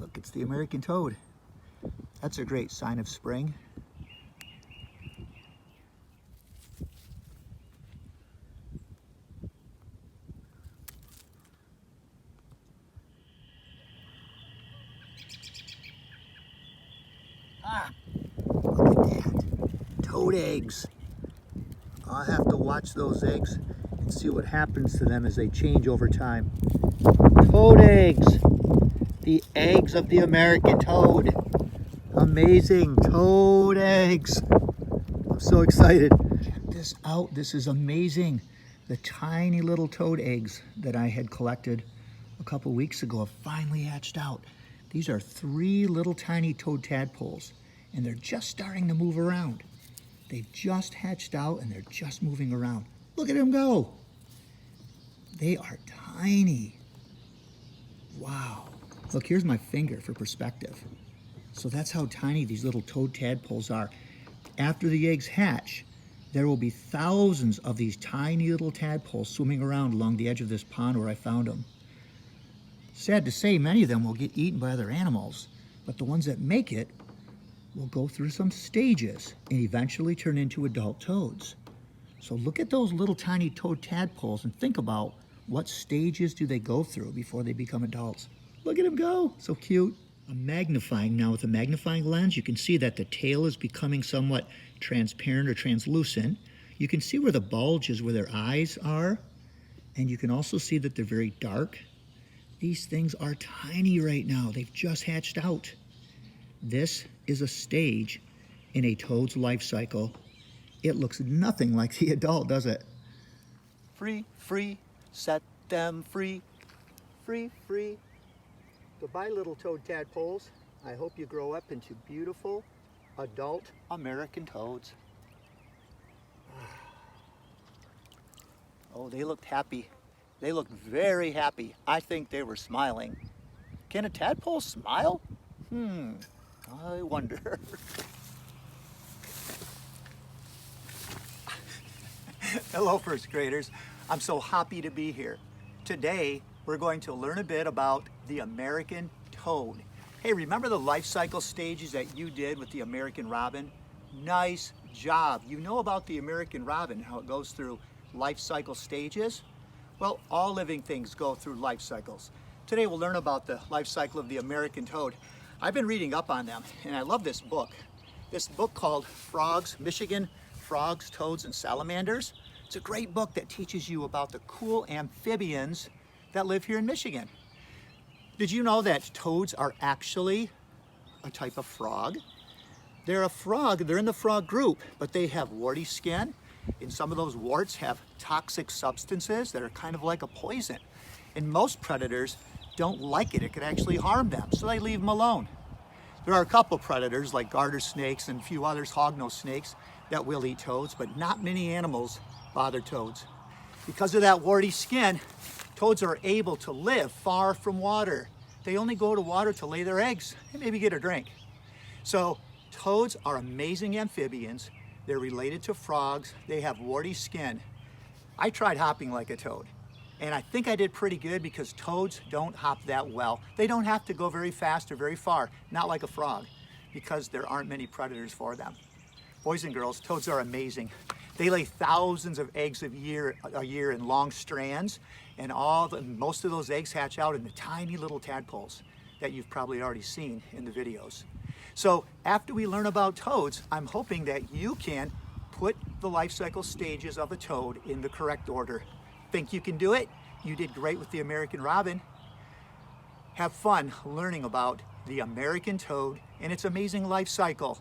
Look, it's the American toad. That's a great sign of spring. Ah, look at that. Toad eggs. I'll have to watch those eggs and see what happens to them as they change over time. Toad eggs. The eggs of the American toad. Amazing toad eggs. I'm so excited. Check this out. This is amazing. The tiny little toad eggs that I had collected a couple weeks ago have finally hatched out. These are 3 little tiny toad tadpoles, and they're just starting to move around. They've just hatched out and they're just moving around. Look at them go. They are tiny. Wow. Look, here's my finger for perspective. So that's how tiny these little toad tadpoles are. After the eggs hatch, there will be thousands of these tiny little tadpoles swimming around along the edge of this pond where I found them. Sad to say, many of them will get eaten by other animals, but the ones that make it will go through some stages and eventually turn into adult toads. So look at those little tiny toad tadpoles and think about what stages do they go through before they become adults. Look at them go, so cute. I'm magnifying now with a magnifying lens. You can see that the tail is becoming somewhat transparent or translucent. You can see where the bulge is, where their eyes are, and you can also see that they're very dark. These things are tiny right now. They've just hatched out. This is a stage in a toad's life cycle. It looks nothing like the adult, does it? Free, free, set them free. Free, free. Goodbye, little toad tadpoles. I hope you grow up into beautiful adult American toads. Oh, they looked happy. They looked very happy. I think they were smiling. Can a tadpole smile? I wonder. Hello, first graders. I'm so happy to be here. Today, we're going to learn a bit about the American toad. Hey, remember the life cycle stages that you did with the American robin? Nice job. You know about the American robin, how it goes through life cycle stages? Well, all living things go through life cycles. Today we'll learn about the life cycle of the American toad. I've been reading up on them, and I love this book. This book called Frogs, Michigan Frogs, Toads, and Salamanders. It's a great book that teaches you about the cool amphibians that live here in Michigan. Did you know that toads are actually a type of frog? They're a frog, they're in the frog group, but they have warty skin, and some of those warts have toxic substances that are kind of like a poison. And most predators don't like it. It could actually harm them, so they leave them alone. There are a couple predators like garter snakes and a few others, hognose snakes, that will eat toads, but not many animals bother toads. Because of that warty skin, toads are able to live far from water. They only go to water to lay their eggs and maybe get a drink. So toads are amazing amphibians. They're related to frogs. They have warty skin. I tried hopping like a toad, and I think I did pretty good because toads don't hop that well. They don't have to go very fast or very far, not like a frog, because there aren't many predators for them. Boys and girls, toads are amazing. They lay thousands of eggs a year in long strands, and most of those eggs hatch out into tiny little tadpoles that you've probably already seen in the videos. So after we learn about toads, I'm hoping that you can put the life cycle stages of a toad in the correct order. Think you can do it? You did great with the American robin. Have fun learning about the American toad and its amazing life cycle.